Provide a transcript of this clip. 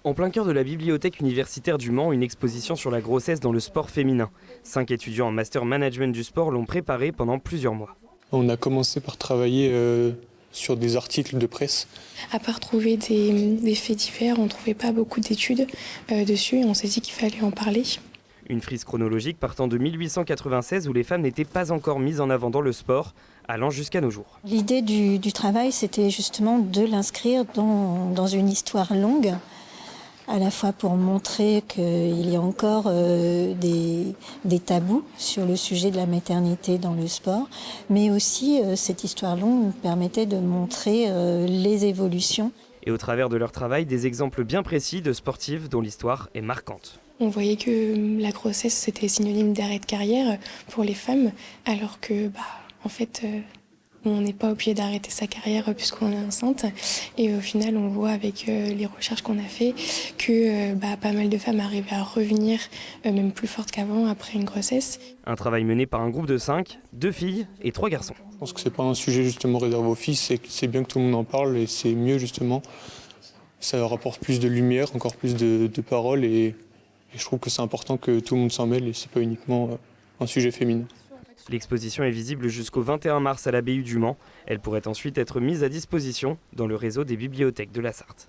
En plein cœur de la bibliothèque universitaire du Mans, une exposition sur la grossesse dans le sport féminin. 5 étudiants en master management du sport l'ont préparée pendant plusieurs mois. On a commencé par travailler sur des articles de presse. À part trouver des faits divers, on ne trouvait pas beaucoup d'études dessus et on s'est dit qu'il fallait en parler. Une frise chronologique partant de 1896 où les femmes n'étaient pas encore mises en avant dans le sport, allant jusqu'à nos jours. L'idée du travail, c'était justement de l'inscrire dans une histoire longue, à la fois pour montrer qu'il y a encore des tabous sur le sujet de la maternité dans le sport, mais aussi cette histoire longue nous permettait de montrer les évolutions. Et au travers de leur travail, des exemples bien précis de sportives dont l'histoire est marquante. On voyait que la grossesse, c'était synonyme d'arrêt de carrière pour les femmes, alors que, en fait, on n'est pas obligé d'arrêter sa carrière puisqu'on est enceinte. Et au final, on voit avec les recherches qu'on a fait que pas mal de femmes arrivaient à revenir, même plus fortes qu'avant, après une grossesse. Un travail mené par un groupe de 5, 2 filles et 3 garçons. Je pense que c'est pas un sujet justement réservé aux filles, c'est bien que tout le monde en parle et c'est mieux justement. Ça rapporte plus de lumière, encore plus de paroles et je trouve que c'est important que tout le monde s'en mêle et c'est pas uniquement un sujet féminin. L'exposition est visible jusqu'au 21 mars à l'abbaye du Mans. Elle pourrait ensuite être mise à disposition dans le réseau des bibliothèques de la Sarthe.